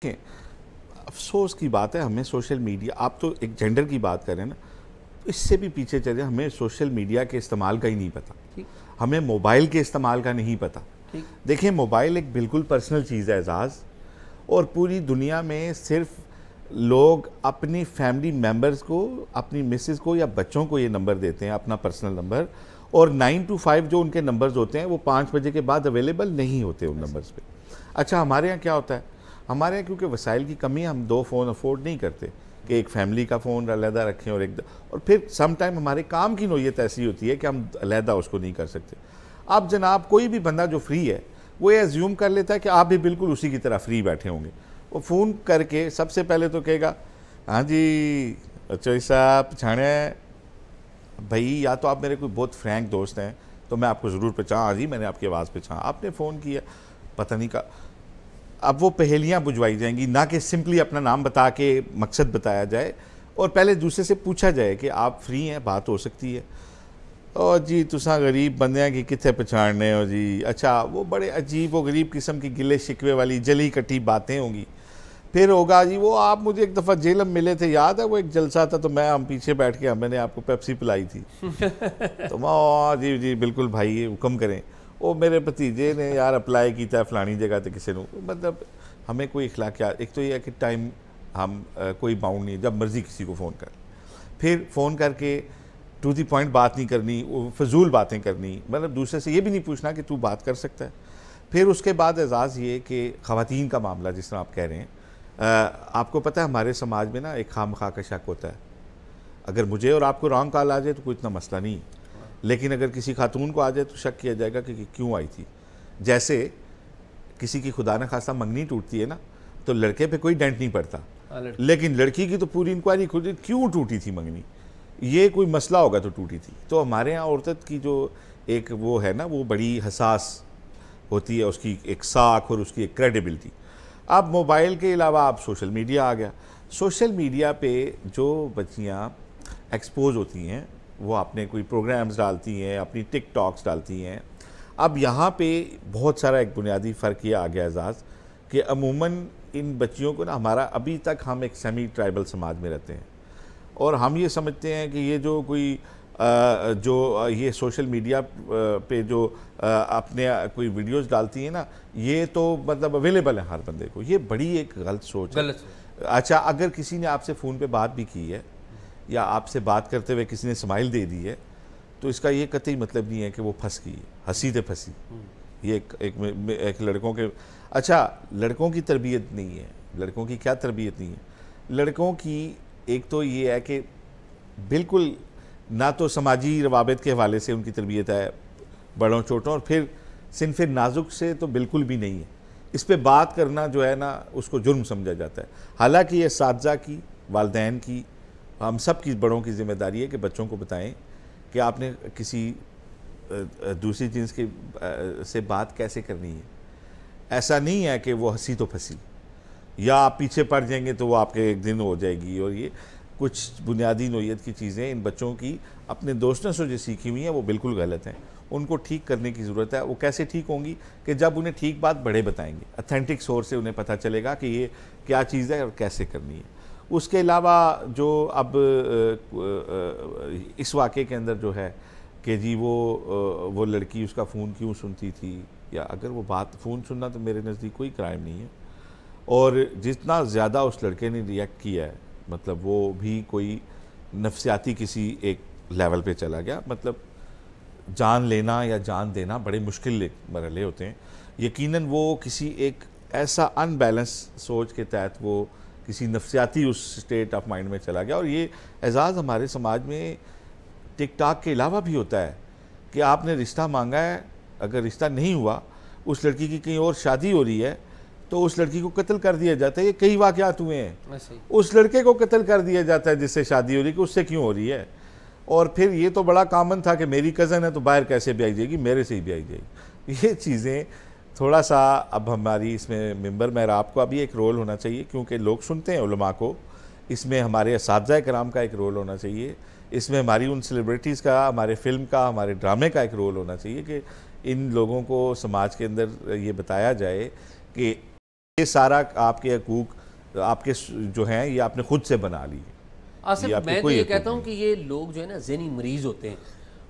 देखें, अफसोस की बात है हमें सोशल मीडिया, आप तो एक जेंडर की बात करें ना, इससे भी पीछे चले, हमें सोशल मीडिया के इस्तेमाल का ही नहीं पता। ठीक। हमें मोबाइल के इस्तेमाल का नहीं पता। ठीक। देखिए, मोबाइल एक बिल्कुल पर्सनल चीज़ है एजाज़, और पूरी दुनिया में सिर्फ लोग अपनी फैमिली मेम्बर्स को, अपनी मिसेस को या बच्चों को ये नंबर देते हैं, अपना पर्सनल नंबर, और 9 to 5 जो उनके नंबर्स होते हैं वो 5 बजे के बाद अवेलेबल नहीं होते उन नंबर्स पे। अच्छा, हमारे यहाँ क्या होता है, हमारे यहाँ क्योंकि वसाइल की कमी है, हम 2 फ़ोन अफोर्ड नहीं करते कि एक फैमिली का फ़ोन अलहदा रखें और फिर सम टाइम हमारे काम की नोयत ऐसी होती है कि हम अलहदा उसको नहीं कर सकते। अब जनाब कोई भी बंदा जो फ्री है वो ये एज्यूम कर लेता है कि आप भी बिल्कुल उसी की तरह फ्री बैठे होंगे। वो फ़ोन करके सबसे पहले तो कहेगा, हाँ जी अच्छा साहब पछाने भाई, या तो आप मेरे कोई बहुत फ्रैंक दोस्त हैं तो मैं आपको ज़रूर पहचान, हाँ जी मैंने आपकी आवाज़ पहचान, आपने फ़ोन किया पता नहीं का। अब वो पहेलियाँ बुझवाई जाएंगी, ना कि सिंपली अपना नाम बता के मकसद बताया जाए और पहले दूसरे से पूछा जाए कि आप फ्री हैं, बात हो सकती है। और जी तुसा गरीब बंदियां की कितने पछाड़ने हो जी, अच्छा वो बड़े अजीब व गरीब किस्म की गिले शिकवे वाली जली कटी बातें होंगी। फिर होगा जी वो आप मुझे एक दफ़ा जेलम मिले थे, याद है वो एक जलसा था तो हम पीछे बैठ के मैंने आपको पेप्सी पिलाई थी तो मैं जी जी बिल्कुल भाई हुक्म करें, वो मेरे भतीजे ने यार अप्लाई किया फलानी जगह तो किसी ने, मतलब हमें कोई इखलाकियात, एक तो ये है कि टाइम हम कोई बाउंड नहीं, जब मर्ज़ी किसी को फ़ोन कर, फिर फ़ोन करके टू दी पॉइंट बात नहीं करनी, फजूल बातें करनी, मतलब दूसरे से ये भी नहीं पूछना कि तू बात कर सकता है। फिर उसके बाद एजाज़ ये कि ख़वातीन का मामला जिस तरह आप कह रहे हैं, आपको पता है हमारे समाज में ना एक खामखा का शक होता है, अगर मुझे और आपको रॉन्ग कॉल आ जाए तो कोई इतना मसला नहीं, लेकिन अगर किसी खातून को आ जाए तो शक किया जाएगा कि क्यों आई थी। जैसे किसी की खुदा न खासा मंगनी टूटती है ना, तो लड़के पे कोई डेंट नहीं पड़ता, लेकिन लड़की की तो पूरी इंक्वायरी खुद, क्यों टूटी थी मंगनी, ये कोई मसला होगा तो टूटी थी। तो हमारे यहाँ औरत की जो एक वो है ना, वो बड़ी हसास होती है, उसकी एक साख और उसकी एक क्रेडिबिलिटी। अब मोबाइल के अलावा अब सोशल मीडिया आ गया, सोशल मीडिया पे जो बच्चियाँ एक्सपोज होती हैं वो अपने कोई प्रोग्राम्स डालती हैं, अपनी टिकटॉक्स डालती हैं। अब यहाँ पे बहुत सारा एक बुनियादी फ़र्क ये आ गया एजाज़ कि अमूमन इन बच्चियों को ना, हमारा अभी तक हम एक सेमी ट्राइबल समाज में रहते हैं और हम ये समझते हैं कि ये जो कोई ये सोशल मीडिया पे जो अपने कोई वीडियोस डालती हैं ना, ये तो मतलब अवेलेबल है हर बंदे को, ये बड़ी एक गलत सोच है। अच्छा, अगर किसी ने आपसे फ़ोन पे बात भी की है या आपसे बात करते हुए किसी ने स्माइल दे दी है, तो इसका ये कतई मतलब नहीं है कि वो फंस गई है, हंसी ते फंसी। ये एक लड़कों के, अच्छा लड़कों की तरबियत नहीं है, लड़कों की क्या तरबियत नहीं है, लड़कों की एक तो ये है कि बिल्कुल ना तो समाजी रवाबित के हवाले से उनकी तरबियत है बड़ों छोटों, और फिर सिनफ़े नाजुक से तो बिल्कुल भी नहीं है। इस पे बात करना जो है ना उसको जुर्म समझा जाता है, हालांकि ये साथज़ा की, वालदैन की, हम सब की, बड़ों की ज़िम्मेदारी है कि बच्चों को बताएं कि आपने किसी दूसरी जिन्स के से बात कैसे करनी है। ऐसा नहीं है कि वो हंसी तो फंसी या आप पीछे पड़ जाएंगे तो वो आपके एक दिन हो जाएगी, और ये कुछ बुनियादी नोयत की चीज़ें इन बच्चों की अपने दोस्तों से जो सीखी हुई हैं वो बिल्कुल गलत हैं, उनको ठीक करने की ज़रूरत है। वो कैसे ठीक होंगी कि जब उन्हें ठीक बात बड़े बताएंगे, अथेंटिक सोर्स से उन्हें पता चलेगा कि ये क्या चीज़ है और कैसे करनी है। उसके अलावा जो अब इस वाक़े के अंदर जो है कि जी वो लड़की उसका फ़ोन क्यों सुनती थी, या अगर वो बात फ़ोन सुनना तो मेरे नज़दीक कोई क्राइम नहीं है, और जितना ज़्यादा उस लड़के ने रिएक्ट किया है, मतलब वो भी कोई नफ्सियाती किसी एक लेवल पे चला गया, मतलब जान लेना या जान देना बड़े मुश्किल मरहले होते हैं। यकीनन वो किसी एक ऐसा अनबैलेंस सोच के तहत वो किसी नफ्सियाती उस स्टेट ऑफ माइंड में चला गया। और ये एजाज़ हमारे समाज में टिकटॉक के अलावा भी होता है कि आपने रिश्ता मांगा है, अगर रिश्ता नहीं हुआ, उस लड़की की कहीं और शादी हो रही है तो उस लड़की को कत्ल कर दिया जाता है। ये कई वाक़यात हुए हैं, उस लड़के को कत्ल कर दिया जाता है जिससे शादी हो रही है कि उससे क्यों हो रही है। और फिर ये तो बड़ा कॉमन था कि मेरी कज़न है तो बाहर कैसे भी आई जाएगी, मेरे से ही भी आई जाएगी। ये चीज़ें थोड़ा सा अब हमारी इसमें मेंबर मेहराब का भी एक रोल होना चाहिए, क्योंकि लोग सुनते हैं उलमा को, इसमें हमारे असातिज़ा कराम का एक रोल होना चाहिए, इसमें हमारी उन सेलिब्रिटीज़ का, हमारे फिल्म का, हमारे ड्रामे का एक रोल होना चाहिए कि इन लोगों को समाज के अंदर ये बताया जाए कि ये सारा आपके हकूक आपके जो हैं ये आपने खुद से बना ली। आसिफ, मैं तो ये कहता हूँ कि ये लोग जो है ना ज़हनी मरीज होते हैं।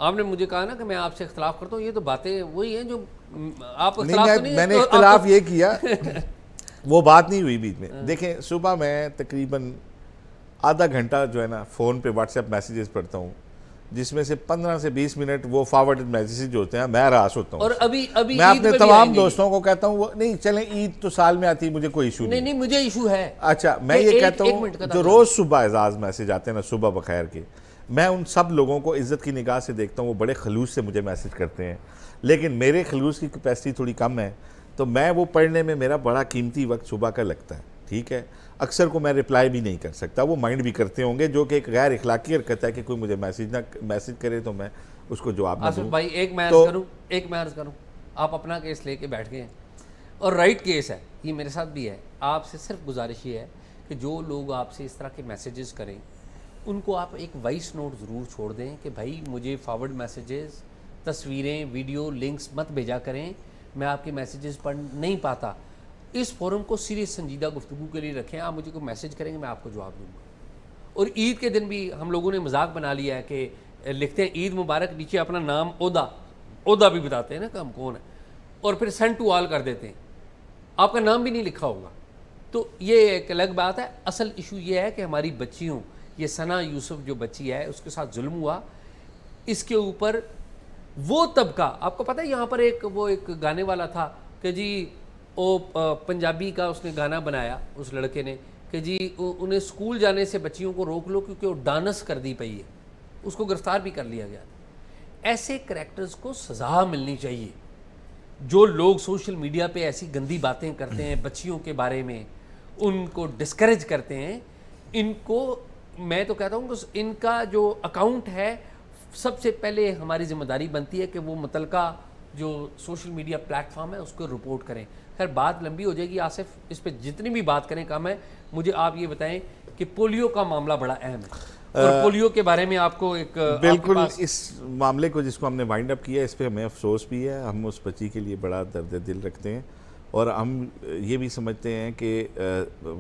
आपने मुझे कहा ना कि मैं आपसे इख्तलाफ करता हूँ, ये तो बातें वही हैं जो आप इख्तलाफ तो नहीं, मैंने इख्तलाफ ये किया वो बात नहीं हुई बीच में। देखें, सुबह मैं तकरीबन आधा घंटा जो है ना फ़ोन पे व्हाट्सएप मैसेजेस पढ़ता हूँ, जिसमें से 15 से 20 मिनट वो फॉरवर्डेड मैसेजेस होते हैं, मैं रास होता हूँ। और अभी मैं अपने तमाम दोस्तों को कहता हूँ वो नहीं चलें, ईद तो साल में आती है, मुझे कोई इशू नहीं, मुझे इशू है। अच्छा, मैं ये कहता हूँ जो रोज़ सुबह एजाज मैसेज आते हैं ना, सुबह बखैर के, मैं उन सब लोगों को इज्जत की निगाह से देखता हूँ, वो बड़े खलूस से मुझे मैसेज करते हैं, लेकिन मेरे खलूस की कैपेसिटी थोड़ी कम है, तो मैं वो पढ़ने में मेरा बड़ा कीमती वक्त सुबह का लगता है। ठीक है, अक्सर को मैं रिप्लाई भी नहीं कर सकता, वो माइंड भी करते होंगे, जो कि एक गैर इखलाकी हरकत है कि कोई मुझे मैसेज करे तो मैं उसको जवाब ना दूं। भाई एक मैं अर्ज करूं, आप अपना केस लेके बैठ गए हैं और राइट केस है, ये मेरे साथ भी है। आपसे सिर्फ गुजारिश ये है कि जो लोग आपसे इस तरह के मैसेजेस करें उनको आप एक वॉइस नोट ज़रूर छोड़ दें कि भाई मुझे फॉरवर्ड मैसेजेस, तस्वीरें, वीडियो लिंक्स मत भेजा करें, मैं आपके मैसेजेस पढ़ नहीं पाता। इस फोरम को सीरियस संजीदा गुफ्तगू के लिए रखें। आप मुझे कोई मैसेज करेंगे, मैं आपको जवाब दूंगा। और ईद के दिन भी हम लोगों ने मजाक बना लिया है कि लिखते हैं ईद मुबारक, नीचे अपना नाम ओदा भी बताते हैं ना कि हम कौन है, और फिर सेंड टू ऑल कर देते हैं, आपका नाम भी नहीं लिखा होगा। तो ये एक अलग बात है। असल इशू ये है कि हमारी बच्चियों, ये सना यूसुफ जो बच्ची है उसके साथ जुल्म हुआ, इसके ऊपर वो तबका, आपको पता है यहाँ पर एक गाने वाला था कि जी वो पंजाबी का उसने गाना बनाया उस लड़के ने कि जी उन्हें स्कूल जाने से बच्चियों को रोक लो क्योंकि वो डांस कर दी पई है, उसको गिरफ्तार भी कर लिया गया। ऐसे करैक्टर्स को सज़ा मिलनी चाहिए। जो लोग सोशल मीडिया पे ऐसी गंदी बातें करते हैं बच्चियों के बारे में, उनको डिस्करेज करते हैं, इनको मैं तो कहता हूँ कि इनका जो अकाउंट है, सबसे पहले हमारी जिम्मेदारी बनती है कि वो मुतलका जो सोशल मीडिया प्लेटफॉर्म है उसको रिपोर्ट करें। खैर बात लंबी हो जाएगी आसिफ, इस पर जितनी भी बात करें कम है। मुझे आप ये बताएं कि पोलियो का मामला बड़ा अहम है और पोलियो के बारे में आपको एक बिल्कुल इस मामले को जिसको हमने वाइंड अप किया, इस पर हमें अफसोस भी है। हम उस बच्ची के लिए बड़ा दर्द दिल रखते हैं और हम ये भी समझते हैं कि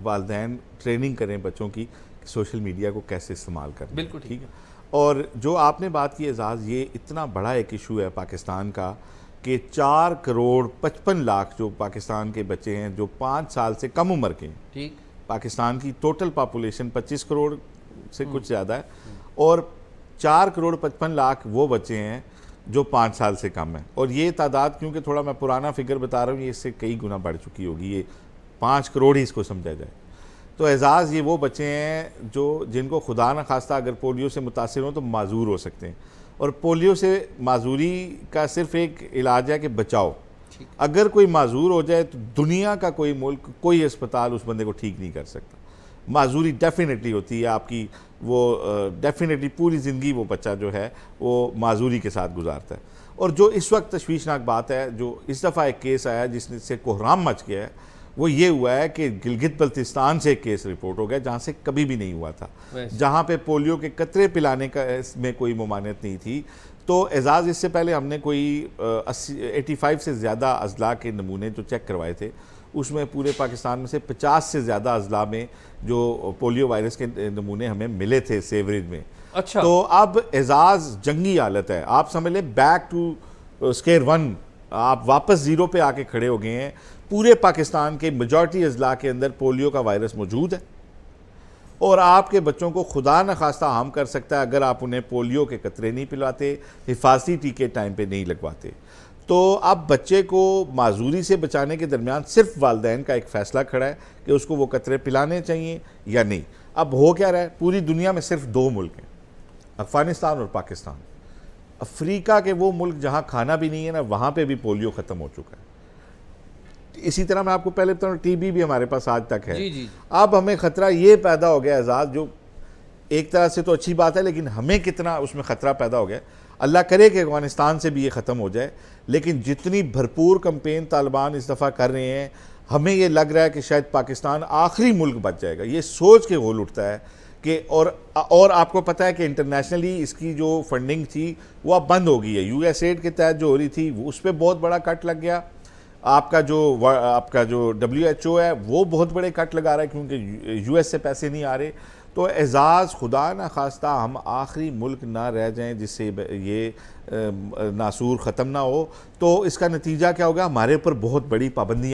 वालिदैन ट्रेनिंग करें बच्चों की सोशल मीडिया को कैसे इस्तेमाल करें। बिल्कुल ठीक है। और जो आपने बात की एजाज़, ये इतना बड़ा एक इशू है पाकिस्तान का कि 4 करोड़ 55 लाख जो पाकिस्तान के बच्चे हैं जो 5 साल से कम उम्र के हैं। ठीक, पाकिस्तान की टोटल पॉपुलेशन 25 करोड़ से कुछ ज़्यादा है और 4 करोड़ 55 लाख वो बच्चे हैं जो 5 साल से कम है। और ये तादाद, क्योंकि थोड़ा मैं पुराना फिगर बता रहा हूँ, ये इससे कई गुना बढ़ चुकी होगी, ये 5 करोड़ ही इसको समझा जाए। तो एजाज़ ये वो बच्चे हैं जो जिनको खुदा न खास्ता अगर पोलियो से मुतासिर हों तो माजूर हो सकते हैं, और पोलियो से माजूरी का सिर्फ एक इलाज है कि बचाओ। अगर कोई माजूर हो जाए तो दुनिया का कोई मुल्क, कोई अस्पताल उस बंदे को ठीक नहीं कर सकता। माजूरी डेफिनेटली होती है आपकी, वो डेफिनेटली पूरी ज़िंदगी वो बच्चा जो है वो माजूरी के साथ गुजारता है। और जो इस वक्त तशवीशनाक बात है, जो इस दफ़ा एक केस आया जिससे कोहराम मच गया है, वो ये हुआ है कि गिलगित बल्तिस्तान से एक केस रिपोर्ट हो गया जहाँ से कभी भी नहीं हुआ था, जहाँ पे पोलियो के कतरे पिलाने का इसमें कोई ममानियत नहीं थी। तो एजाज़ इससे पहले हमने कोई 85 से ज़्यादा अजला के नमूने जो चेक करवाए थे, उसमें पूरे पाकिस्तान में से 50 से ज़्यादा अजला में जो पोलियो वायरस के नमूने हमें मिले थे सेवरेज में। अच्छा, तो अब एजाज़ जंगी हालत है, आप समझ लें बैक टू स्क्वायर वन, आप वापस ज़ीरो पे आके खड़े हो गए हैं। पूरे पाकिस्तान के मेजॉरिटी अजला के अंदर पोलियो का वायरस मौजूद है और आपके बच्चों को खुदा न खास्ता हार्म कर सकता है अगर आप उन्हें पोलियो के कतरे नहीं पिलाते, हिफाजती टीके टाइम पे नहीं लगवाते। तो अब बच्चे को माजूरी से बचाने के दरमियान सिर्फ वालिदैन का एक फ़ैसला खड़ा है कि उसको वो कतरे पिलाने चाहिए या नहीं। अब हो क्या रहा है, पूरी दुनिया में सिर्फ 2 मुल्क हैं, अफ़गानिस्तान और पाकिस्तान। अफ्रीका के वो मुल्क जहाँ खाना भी नहीं है ना, वहाँ पर भी पोलियो ख़त्म हो चुका है। इसी तरह मैं आपको पहले बताऊँ, टीबी भी हमारे पास आज तक है। जी। अब हमें ख़तरा ये पैदा हो गया एजाज़, जो एक तरह से तो अच्छी बात है, लेकिन हमें कितना उसमें ख़तरा पैदा हो गया। अल्लाह करे कि अफ़गानिस्तान से भी ये ख़त्म हो जाए, लेकिन जितनी भरपूर कैंपेन तालिबान इस दफ़ा कर रहे हैं, हमें ये लग रहा है कि शायद पाकिस्तान आखिरी मुल्क बच जाएगा। ये सोच के होल उठता है कि और आपको पता है कि इंटरनेशनली इसकी जो फंडिंग थी वो अब बंद हो गई है। USAID के तहत जो हो रही थी वो उस पर बहुत बड़ा कट लग गया। आपका जो WHO है वो बहुत बड़े कट लगा रहा है क्योंकि US से पैसे नहीं आ रहे। तो एजाज़ खुदा ना खास्ता हम आखिरी मुल्क ना रह जाएं जिससे ये नासूर ख़त्म ना हो, तो इसका नतीजा क्या होगा, हमारे ऊपर बहुत बड़ी पाबंदियाँ